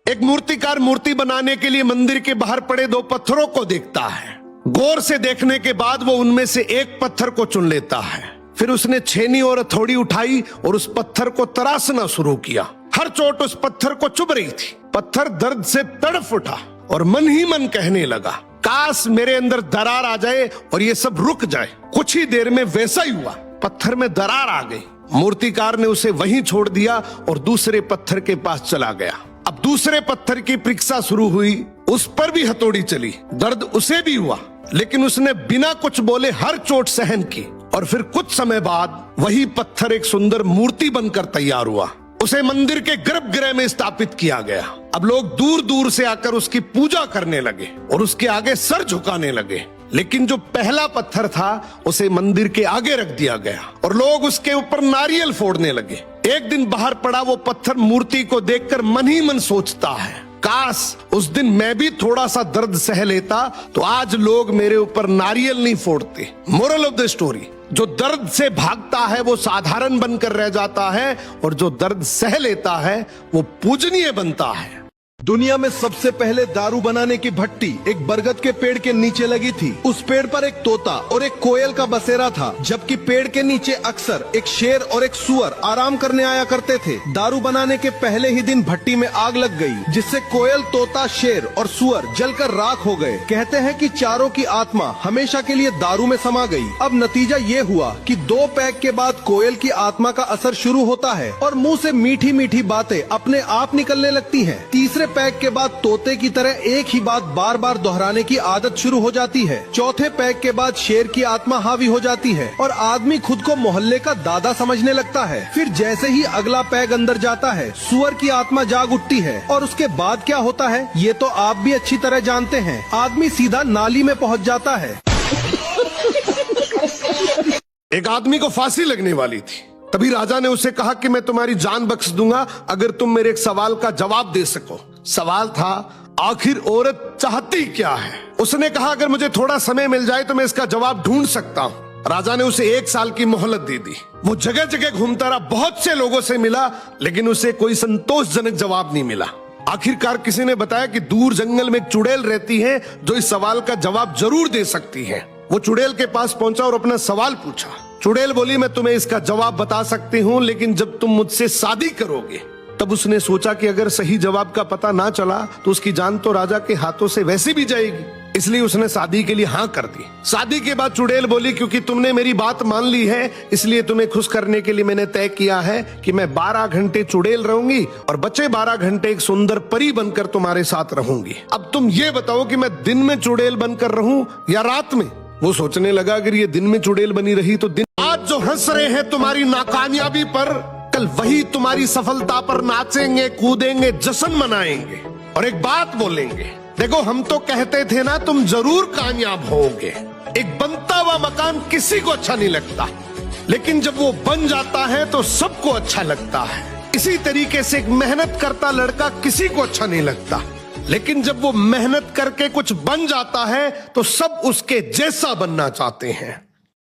एक मूर्तिकार मूर्ति बनाने के लिए मंदिर के बाहर पड़े दो पत्थरों को देखता है। गौर से देखने के बाद वो उनमें से एक पत्थर को चुन लेता है। फिर उसने छेनी और हथौड़ी उठाई और उस पत्थर को तराशना शुरू किया। हर चोट उस पत्थर को चुभ रही थी। पत्थर दर्द से तड़फ उठा और मन ही मन कहने लगा, काश मेरे अंदर दरार आ जाए और ये सब रुक जाए। कुछ ही देर में वैसा ही हुआ, पत्थर में दरार आ गई। मूर्तिकार ने उसे वहीं छोड़ दिया और दूसरे पत्थर के पास चला गया। अब दूसरे पत्थर की परीक्षा शुरू हुई। उस पर भी हथौड़ी चली, दर्द उसे भी हुआ, लेकिन उसने बिना कुछ बोले हर चोट सहन की। और फिर कुछ समय बाद वही पत्थर एक सुंदर मूर्ति बनकर तैयार हुआ। उसे मंदिर के गर्भगृह में स्थापित किया गया। अब लोग दूर दूर से आकर उसकी पूजा करने लगे और उसके आगे सर झुकाने लगे। लेकिन जो पहला पत्थर था उसे मंदिर के आगे रख दिया गया और लोग उसके ऊपर नारियल फोड़ने लगे। एक दिन बाहर पड़ा वो पत्थर मूर्ति को देखकर मन ही मन सोचता है, काश उस दिन मैं भी थोड़ा सा दर्द सह लेता तो आज लोग मेरे ऊपर नारियल नहीं फोड़ते। मोरल ऑफ द स्टोरी, जो दर्द से भागता है वो साधारण बनकर रह जाता है और जो दर्द सह लेता है वो पूजनीय बनता है। दुनिया में सबसे पहले दारू बनाने की भट्टी एक बरगद के पेड़ के नीचे लगी थी। उस पेड़ पर एक तोता और एक कोयल का बसेरा था, जबकि पेड़ के नीचे अक्सर एक शेर और एक सुअर आराम करने आया करते थे। दारू बनाने के पहले ही दिन भट्टी में आग लग गई, जिससे कोयल, तोता, शेर और सुअर जलकर राख हो गए। कहते हैं कि चारों की आत्मा हमेशा के लिए दारू में समा गई। अब नतीजा ये हुआ कि 2 पैक के बाद कोयल की आत्मा का असर शुरू होता है और मुँह से मीठी मीठी बातें अपने आप निकलने लगती है। तीसरे पैक के बाद तोते की तरह एक ही बात बार बार दोहराने की आदत शुरू हो जाती है। चौथे पैक के बाद शेर की आत्मा हावी हो जाती है और आदमी खुद को मोहल्ले का दादा समझने लगता है। फिर जैसे ही अगला पैक अंदर जाता है, सुअर की आत्मा जाग उठती है और उसके बाद क्या होता है ये तो आप भी अच्छी तरह जानते हैं। आदमी सीधा नाली में पहुंच जाता है। एक आदमी को फांसी लगने वाली थी। तभी राजा ने उसे कहा कि मैं तुम्हारी जान बख्श दूंगा अगर तुम मेरे एक सवाल का जवाब दे सको। सवाल था, आखिर औरत चाहती क्या है? उसने कहा, अगर मुझे थोड़ा समय मिल जाए तो मैं इसका जवाब ढूंढ सकता हूँ। राजा ने उसे 1 साल की मोहलत दे दी। वो जगह जगह घूमता रहा, बहुत से लोगों से मिला, लेकिन उसे कोई संतोषजनक जवाब नहीं मिला। आखिरकार किसी ने बताया कि दूर जंगल में एक चुड़ैल रहती है जो इस सवाल का जवाब जरूर दे सकती है। वो चुड़ैल के पास पहुंचा और अपना सवाल पूछा। चुड़ैल बोली, मैं तुम्हें इसका जवाब बता सकती हूँ, लेकिन जब तुम मुझसे शादी करोगे। तब उसने सोचा कि अगर सही जवाब का पता ना चला तो उसकी जान तो राजा के हाथों से वैसे भी जाएगी, इसलिए उसने शादी के लिए हाँ कर दी। शादी के बाद चुड़ैल बोली, क्योंकि तुमने मेरी बात मान ली है इसलिए तुम्हें खुश करने के लिए मैंने तय किया है कि मैं 12 घंटे चुड़ैल रहूंगी और बचे 12 घंटे एक सुंदर परी बनकर तुम्हारे साथ रहूंगी। अब तुम ये बताओ कि मैं दिन में चुड़ैल बनकर रहूं या रात में? वो सोचने लगा, अगर ये दिन में चुड़ैल बनी रही तो दिन। आज जो हंस रहे हैं तुम्हारी नाकामयाबी पर, कल वही तुम्हारी सफलता पर नाचेंगे, कूदेंगे, जश्न मनाएंगे और एक बात बोलेंगे, देखो हम तो कहते थे ना तुम जरूर कामयाब होगे। एक बनता हुआ मकान किसी को अच्छा नहीं लगता, लेकिन जब वो बन जाता है तो सबको अच्छा लगता है। इसी तरीके से एक मेहनत करता लड़का किसी को अच्छा नहीं लगता, लेकिन जब वो मेहनत करके कुछ बन जाता है तो सब उसके जैसा बनना चाहते हैं।